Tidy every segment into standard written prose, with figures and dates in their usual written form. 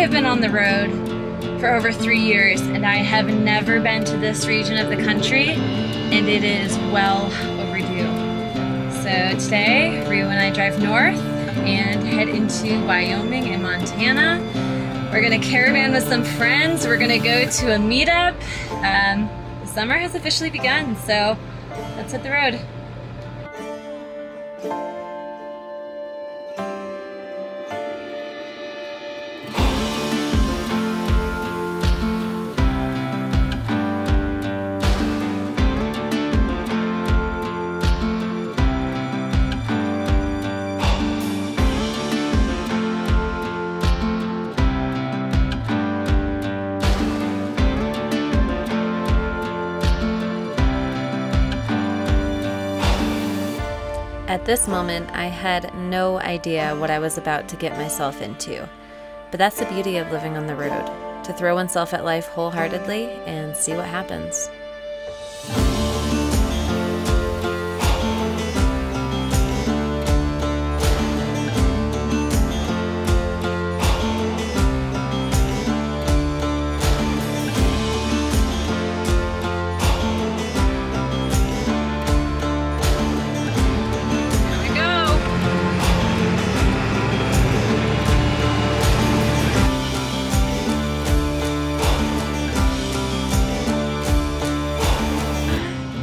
have been on the road for over 3 years and I have never been to this region of the country, and it is well overdue. So today, Rio and I drive north and head into Wyoming and Montana. We're gonna caravan with some friends. We're gonna go to a meetup. The summer has officially begun, so let's hit the road. At this moment, I had no idea what I was about to get myself into. But that's the beauty of living on the road, to throw oneself at life wholeheartedly and see what happens.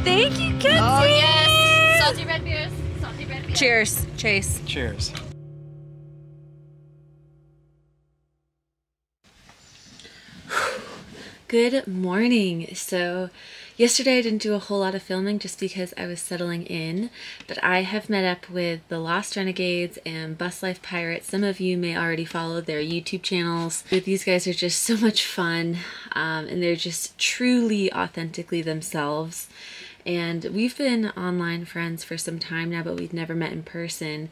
Thank you, Kitsy! Oh yes! Salty red beers. Salty red beers. Cheers, Chase. Cheers. Good morning. So yesterday I didn't do a whole lot of filming just because I was settling in, but I have met up with the Lost Renegades and Bus Life Pirates. Some of you may already follow their YouTube channels. But these guys are just so much fun, and they're just truly authentically themselves. And we've been online friends for some time now, but we've never met in person.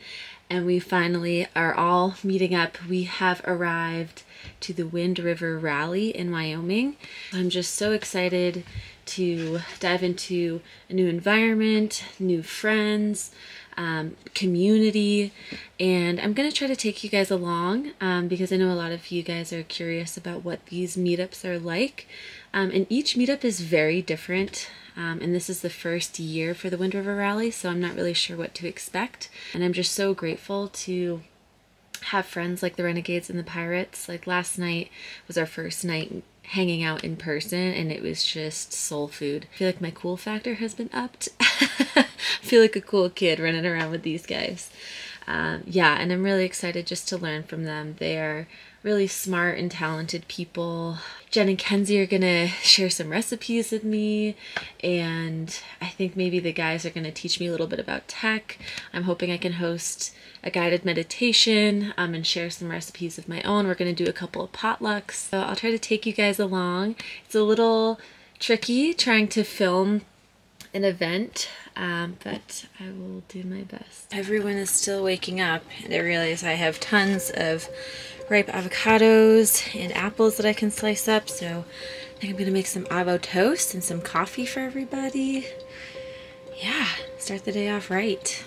And we finally are all meeting up. We have arrived to the Wind River Rally in Wyoming. I'm just so excited to dive into a new environment, new friends, community, and I'm gonna try to take you guys along because I know a lot of you guys are curious about what these meetups are like. And each meetup is very different. And this is the first year for the Wind River Rally, so I'm not really sure what to expect. And I'm just so grateful to have friends like the Renegades and the Pirates. Like last night was our first night hanging out in person, and it was just soul food. I feel like my cool factor has been upped. I feel like a cool kid running around with these guys. Yeah, and I'm really excited just to learn from them. They are really smart and talented people. Jen and Kenzie are gonna share some recipes with me, and I think maybe the guys are gonna teach me a little bit about tech. I'm hoping I can host a guided meditation and share some recipes of my own. We're gonna do a couple of potlucks. So I'll try to take you guys along. It's a little tricky trying to film an event, but I will do my best. Everyone is still waking up, and I realize I have tons of ripe avocados and apples that I can slice up, so I think I'm gonna make some avo toast and some coffee for everybody. Yeah, start the day off right.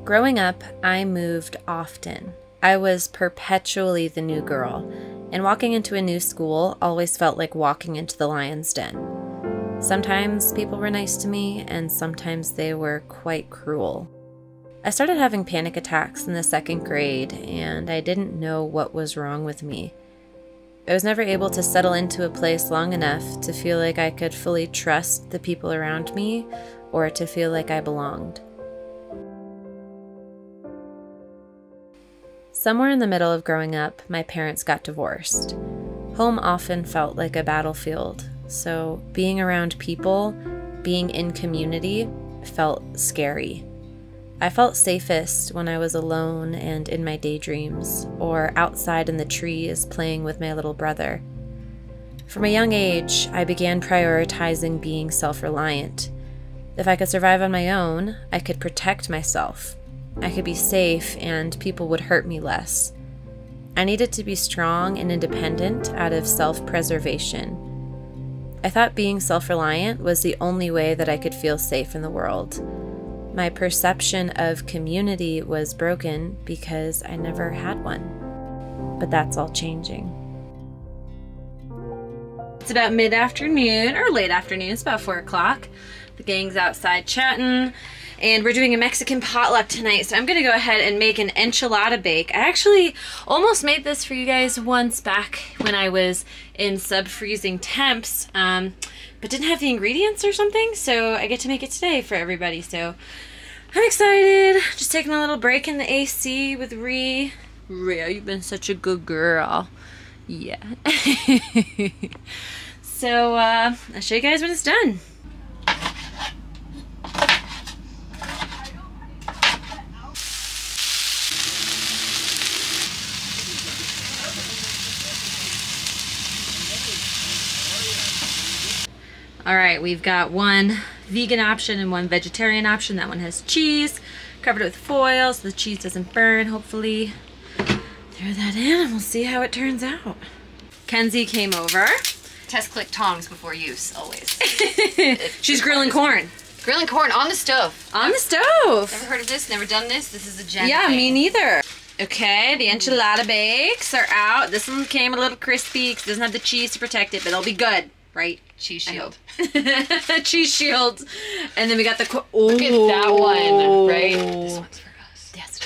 Growing up, I moved often. I was perpetually the new girl, and walking into a new school always felt like walking into the lion's den. Sometimes people were nice to me, and sometimes they were quite cruel. I started having panic attacks in the 2nd grade, and I didn't know what was wrong with me. I was never able to settle into a place long enough to feel like I could fully trust the people around me, or to feel like I belonged. Somewhere in the middle of growing up, my parents got divorced. Home often felt like a battlefield, so being around people, being in community, felt scary. I felt safest when I was alone and in my daydreams, or outside in the trees playing with my little brother. From a young age, I began prioritizing being self-reliant. If I could survive on my own, I could protect myself. I could be safe and people would hurt me less. I needed to be strong and independent out of self-preservation. I thought being self-reliant was the only way that I could feel safe in the world. My perception of community was broken because I never had one. But that's all changing. It's about mid-afternoon, or late afternoon, it's about 4 o'clock. The gang's outside chatting, and we're doing a Mexican potluck tonight, so I'm gonna go ahead and make an enchilada bake. I actually almost made this for you guys once back when I was in sub-freezing temps, but didn't have the ingredients or something, so I get to make it today for everybody, so I'm excited. Just taking a little break in the AC with Rhea. Rhea, you've been such a good girl. Yeah. So, I'll show you guys when it's done. All right, we've got one vegan option and one vegetarian option. That one has cheese, covered it with foil so the cheese doesn't burn, hopefully. Throw that in and we'll see how it turns out. Kenzie came over. Test click tongs before use, always. She's grilling corn. Grilling corn on the stove. On the stove. Never heard of this, never done this. This is a gem. Yeah, thing. me neither. Okay, the enchilada bakes are out. This one came a little crispy because it doesn't have the cheese to protect it, but it'll be good, right? Cheese shield. Cheese shield. And then we got the Look at that one, right? This one's for us. Yes.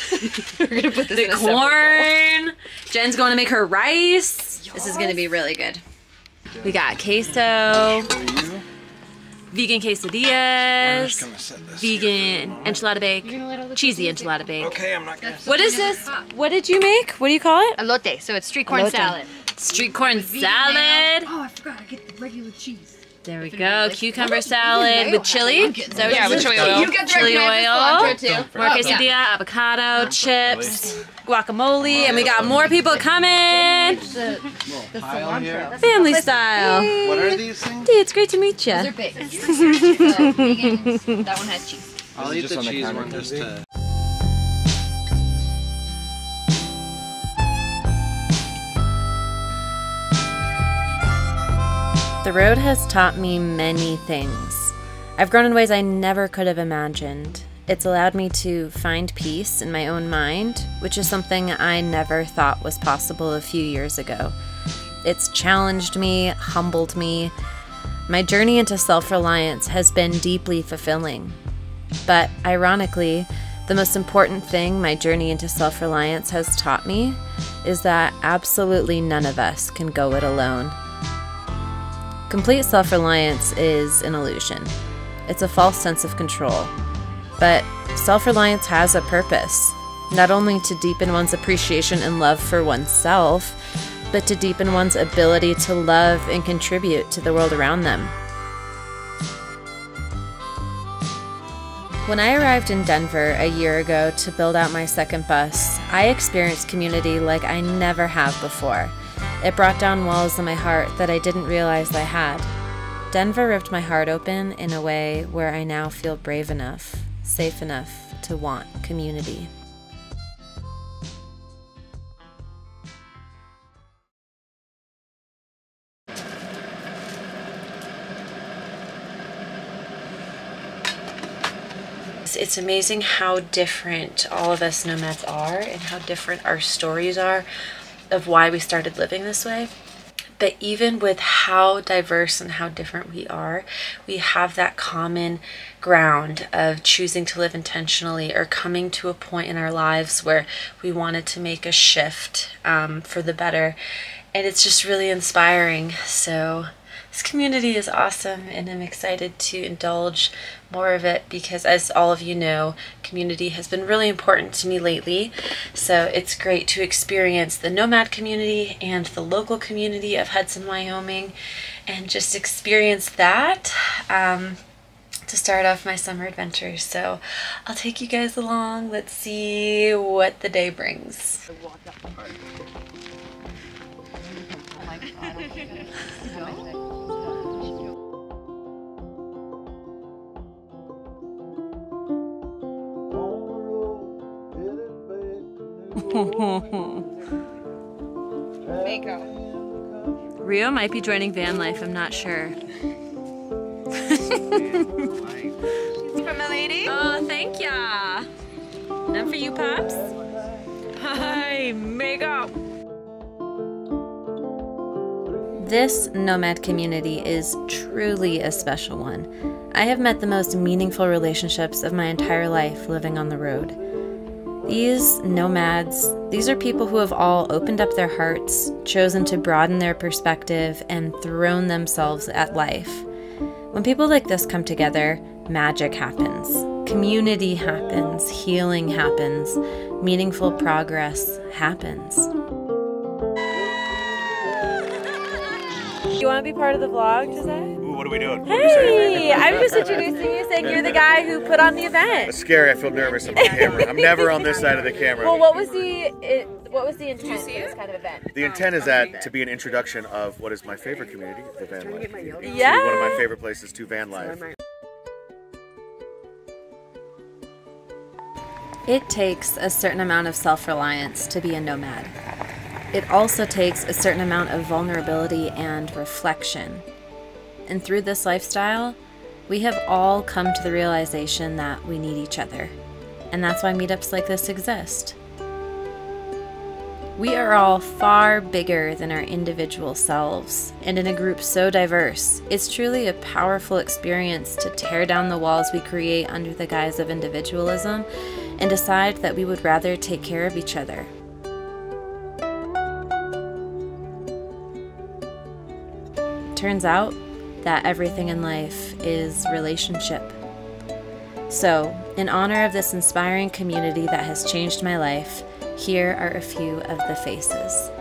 We're gonna put this in a corn. Jen's going to make her rice. Yes. This is going to be really good. We got queso, vegan quesadillas, vegan enchilada bake, cheesy enchilada bake. Okay, I'm not gonna. What is this? What did you make? What do you call it? Elote, so it's street corn Elote. salad. Street corn salad. Oh, I forgot. I get the regular cheese. There we go. Cucumber salad with chili. Yeah, with chili oil. You get chili oil. More Oh, quesadilla, yeah. avocado, chips, guacamole, and we got more people coming. Family style. What are these things? Dee, it's great to meet you. They're big. That one has cheese. I'll eat the cheese one just to. The road has taught me many things. I've grown in ways I never could have imagined. It's allowed me to find peace in my own mind, which is something I never thought was possible a few years ago. It's challenged me, humbled me. My journey into self-reliance has been deeply fulfilling. But ironically, the most important thing my journey into self-reliance has taught me is that absolutely none of us can go it alone. Complete self-reliance is an illusion. It's a false sense of control. But self-reliance has a purpose, not only to deepen one's appreciation and love for oneself, but to deepen one's ability to love and contribute to the world around them. When I arrived in Denver a year ago to build out my second bus, I experienced community like I never have before. It brought down walls in my heart that I didn't realize I had. Denver ripped my heart open in a way where I now feel brave enough, safe enough to want community. It's amazing how different all of us nomads are and how different our stories are of why we started living this way. But even with how diverse and how different we are, we have that common ground of choosing to live intentionally or coming to a point in our lives where we wanted to make a shift for the better. And it's just really inspiring. So this community is awesome, and I'm excited to indulge more of it because, as all of you know, community has been really important to me lately. So it's great to experience the nomad community and the local community of Hudson, Wyoming, and just experience that to start off my summer adventures. So I'll take you guys along. Let's see what the day brings. Mako. Rio might be joining van life, I'm not sure. From a lady? Oh, thank ya. And for you, Pops. Hi, Mako. This nomad community is truly a special one. I have met the most meaningful relationships of my entire life living on the road. These nomads, these are people who have all opened up their hearts, chosen to broaden their perspective, and thrown themselves at life. When people like this come together, magic happens. Community happens, healing happens, meaningful progress happens. You want to be part of the vlog, Jose? Ooh, what are we doing? Hey, I'm just introducing you, saying you're the guy who put on the event. It's scary. I feel nervous on the camera. I'm never on this side of the camera. Well, what was the intent of this kind of event? The intent is that to be an introduction of what is my favorite community, the van life community. Yeah. One of my favorite places to van life. It takes a certain amount of self-reliance to be a nomad. It also takes a certain amount of vulnerability and reflection. And through this lifestyle, we have all come to the realization that we need each other. And that's why meetups like this exist. We are all far bigger than our individual selves, and in a group so diverse, it's truly a powerful experience to tear down the walls we create under the guise of individualism and decide that we would rather take care of each other. Turns out that everything in life is relationship. So, in honor of this inspiring community that has changed my life, here are a few of the faces.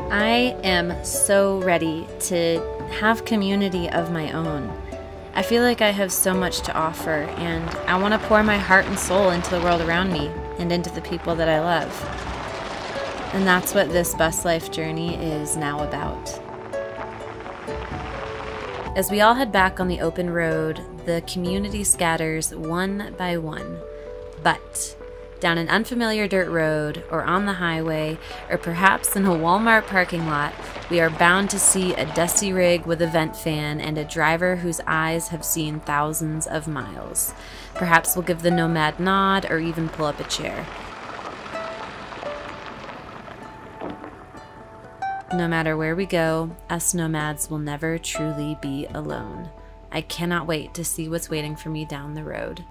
I am so ready to have community of my own. I feel like I have so much to offer, and I want to pour my heart and soul into the world around me and into the people that I love. And that's what this bus life journey is now about. As we all head back on the open road, the community scatters one by one. But down an unfamiliar dirt road, or on the highway, or perhaps in a Walmart parking lot, we are bound to see a dusty rig with a vent fan and a driver whose eyes have seen thousands of miles. Perhaps we'll give the nomad nod or even pull up a chair. No matter where we go, us nomads will never truly be alone. I cannot wait to see what's waiting for me down the road.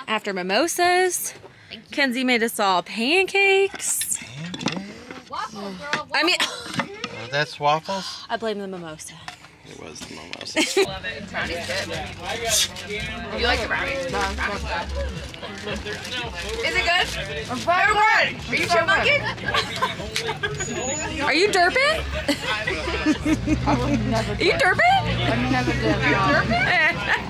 After mimosas, Kenzie made us all pancakes. Waffle, girl. I mean, That's waffles? I blame the mimosa. It was the mimosas. Love it. Brownie's good. You like the brownies? Brownie's good. Is it good? Very good. Are you chipmunking? Are you derping? Are you derping? I've never done. Are you derping?